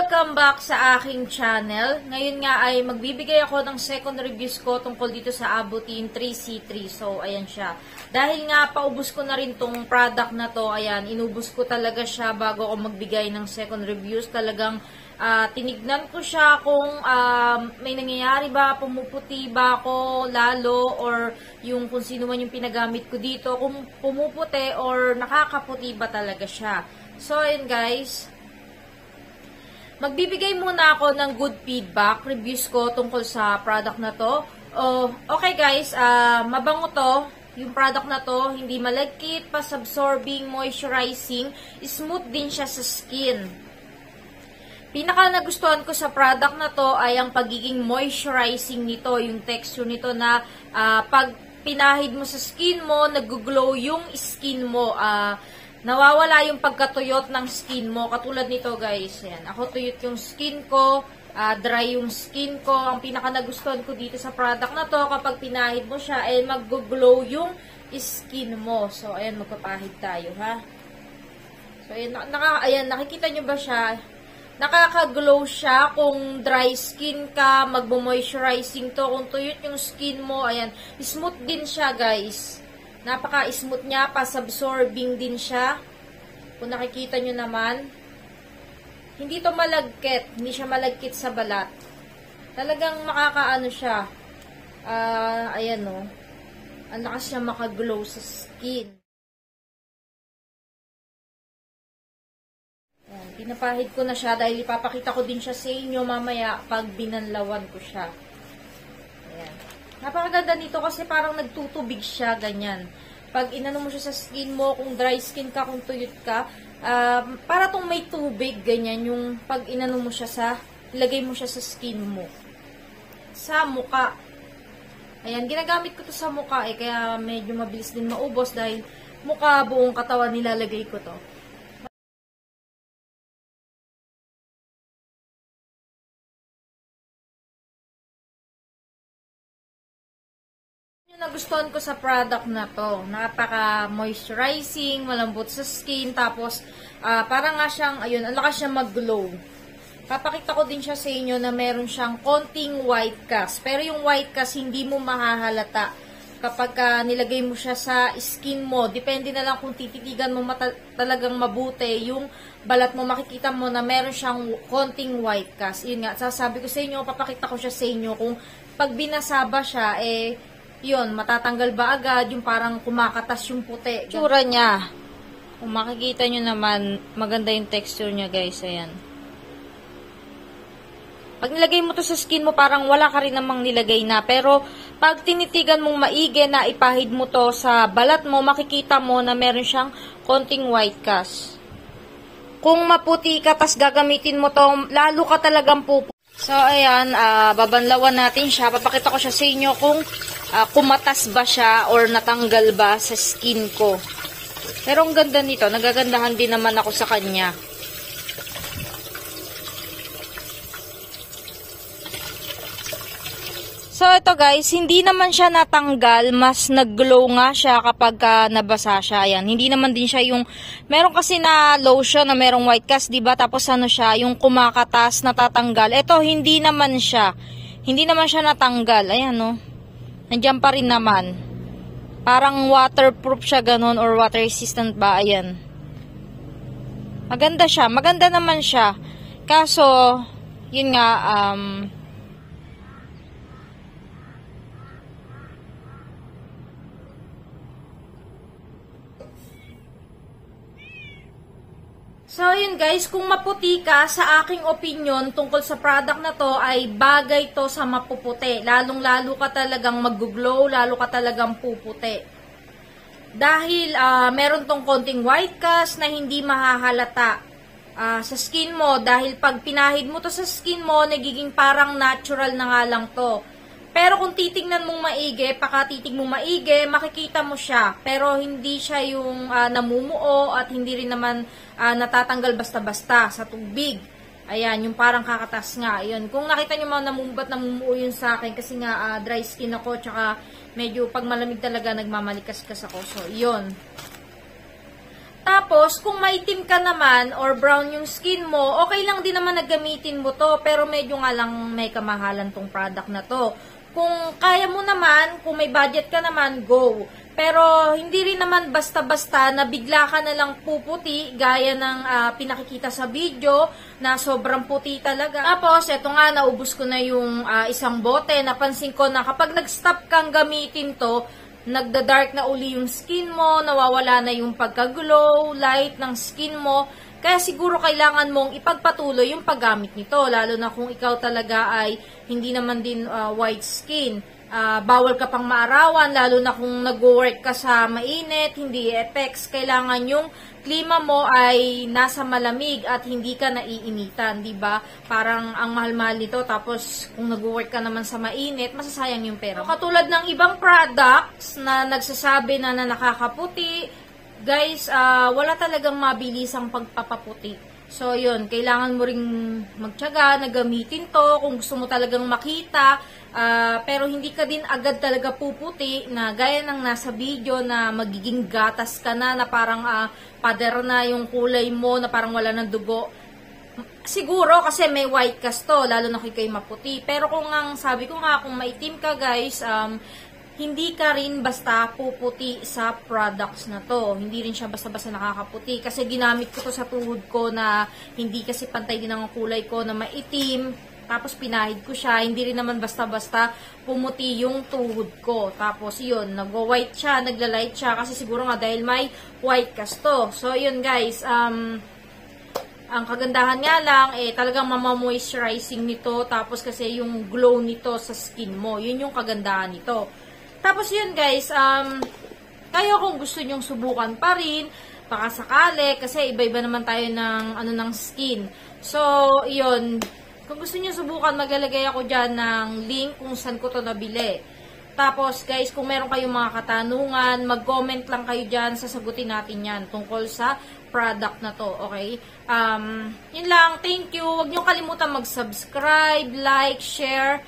welcome back sa aking channel. Ngayon nga ay magbibigay ako ng second reviews ko tungkol dito sa Abutin 3C3. So, ayan siya. Dahil nga paubos ko na rin tong product na to, ayan, inubos ko talaga siya bago ako magbigay ng second reviews. Talagang tinignan ko siya kung may nangyayari ba, pumuputi ba ako lalo, or yung kung sino man yung pinagamit ko dito, kung pumuputi or nakakaputi ba talaga siya. So, ayan guys. Magbibigay muna ako ng good feedback, reviews ko tungkol sa product na to. Okay guys, mabango to. Yung product na to, hindi malagkit, pas-absorbing, moisturizing, smooth din siya sa skin. Pinaka nagustuhan ko sa product na to ay ang pagiging moisturizing nito, yung texture nito na pag pinahid mo sa skin mo, nag-glow yung skin mo. Nawawala yung pagkatuyot ng skin mo. Katulad nito guys. Ayan. Ako tuyot yung skin ko. Dry yung skin ko. Ang pinaka nagustuhan ko dito sa product na to, kapag pinahid mo siya, ay mag-glow yung skin mo. So, ayan, magpapahid tayo, ha? So, ayan, nakikita nyo ba siya? Nakaka-glow siya kung dry skin ka, magbo-moisturizing to. Kung tuyot yung skin mo, ayan, smooth din siya, guys. Napaka-smooth niya, pas-absorbing din siya. Kung nakikita nyo naman, hindi to malagkit. Hindi siya malagkit sa balat. Talagang makakaano siya. Ayan o. Ang lakas siya makaglow sa skin. Ayan, pinapahid ko na siya dahil ipapakita ko din siya sa inyo mamaya pag binanlawan ko siya. Ayan. Napakaganda nito kasi parang nagtutubig siya, ganyan. Pag inano mo siya sa skin mo, kung dry skin ka, kung tuyot ka, para tong may tubig, ganyan, yung pag inano mo siya ilagay mo siya sa skin mo. Sa muka. Ayan, ginagamit ko to sa muka kaya medyo mabilis din maubos dahil muka, buong katawan nilalagay ko to. Nagustuhan ko sa product na to, napaka-moisturizing, malambot sa skin, tapos parang nga siyang, ayun, ang lakas siyang mag-glow. Papakita ko din siya sa inyo na meron siyang konting white cast, pero yung white cast hindi mo mahahalata kapag nilagay mo siya sa skin mo. Depende na lang kung tititigan mo talagang mabuti yung balat mo, makikita mo na meron siyang konting white cast. Yun nga, sasabi ko sa inyo, papakita ko siya sa inyo kung pag binasaba siya, yun, matatanggal ba agad, yung parang kumakatas yung puti. Tsura niya. Kung makikita nyo naman, maganda yung texture niya guys, ayan. Pag nilagay mo to sa skin mo, parang wala ka rin namang nilagay na. Pero, pag tinitigan mong maigi na ipahid mo to sa balat mo, makikita mo na meron siyang konting white cast. Kung maputi ka, tas gagamitin mo to, lalo ka talagang puputi. So, ayan, babanlawan natin siya. Papakita ko siya sa inyo kung kumatas ba siya or natanggal ba sa skin ko. Pero ang ganda nito, nagagandahan din naman ako sa kanya. So, ito guys, hindi naman siya natanggal, mas nag-glow nga siya kapag nabasa siya. Ayan, hindi naman din siya yung, meron kasi na lotion na merong white cast, diba? Tapos ano siya, yung kumakatas, natatanggal. Ito, hindi naman siya. Hindi naman siya natanggal. Ayan, no? Nandiyan pa rin naman. Parang waterproof siya ganun, or water resistant ba? Ayan. Maganda siya. Maganda naman siya. Kaso, yun nga, so, yun guys, kung maputi ka, sa aking opinion, tungkol sa product na to, ay bagay to sa mapuputi. Lalong-lalo ka talagang mag-glow, lalo ka talagang puputi. Dahil, meron tong konting white cast na hindi mahahalata sa skin mo. Dahil pag pinahid mo to sa skin mo, nagiging parang natural na nga lang to. Pero kung titignan mong maigi, pakatitig mong maigi, makikita mo siya. Pero hindi siya yung namumuo at hindi rin naman natatanggal basta-basta sa tubig. Ayan, yung parang kakatas nga. Ayun. Kung nakita nyo mga namumuo yun sa akin kasi nga dry skin ako, tsaka medyo pag malamig talaga nagmamalikas-kas ako. So, yun. Tapos, kung maitim ka naman or brown yung skin mo, okay lang din naman na gamitin mo to. Pero medyo nga lang may kamahalan tong product na to. Kung kaya mo naman, kung may budget ka naman, go. Pero hindi rin naman basta-basta na bigla ka na lang puputi gaya ng pinakikita sa video na sobrang puti talaga. Tapos, eto nga, naubos ko na yung isang bote. Napansin ko na kapag nag-stop kang gamitin to, nagda-dark na uli yung skin mo, nawawala na yung pagka-glow, light ng skin mo. Kaya siguro kailangan mong ipagpatuloy yung paggamit nito, lalo na kung ikaw talaga ay hindi naman din white skin. Bawal ka pang maarawan, lalo na kung nag-work ka sa mainit, hindi effects. Kailangan yung klima mo ay nasa malamig at hindi ka naiinitan, di ba? Parang ang mahal-mahal nito, tapos kung nag-work ka naman sa mainit, masasayang yung pera. Katulad ng ibang products na nagsasabi na nakakaputi, guys, wala talagang mabilisang pagpapaputi. So, yun, kailangan mo ring magtiyaga na gamitin to kung gusto mo talagang makita. Pero hindi ka din agad talaga puputi na gaya ng nasa video na magiging gatas ka na parang pader na yung kulay mo, na parang wala ng dugo. Siguro kasi may white cast to, lalo na kung kayo maputi. Pero kung ang sabi ko nga, kung maitim ka guys, hindi ka rin basta puputi sa products na to. Hindi rin siya basta-basta nakakaputi. Kasi ginamit ko to sa tuhod ko na hindi kasi pantay din ang kulay ko na maitim. Tapos pinahid ko siya. Hindi rin naman basta-basta pumuti yung tuhod ko. Tapos yun, nag-white siya, nagla-light siya. Kasi siguro nga dahil may white cast to. So yun guys, ang kagandahan nga lang, talagang mamamoisturizing nito. Tapos kasi yung glow nito sa skin mo. Yun yung kagandahan nito. Tapos yun guys, kayo kung gusto nyong subukan pa rin, baka sakali, kasi iba-iba naman tayo ng skin. So, yun, kung gusto nyo subukan, maglalagay ako dyan ng link kung saan ko to nabili. Tapos guys, kung meron kayong mga katanungan, mag-comment lang kayo dyan, sasagutin natin yan tungkol sa product na to, okay? Yun lang, thank you. Huwag nyo kalimutan mag-subscribe, like, share,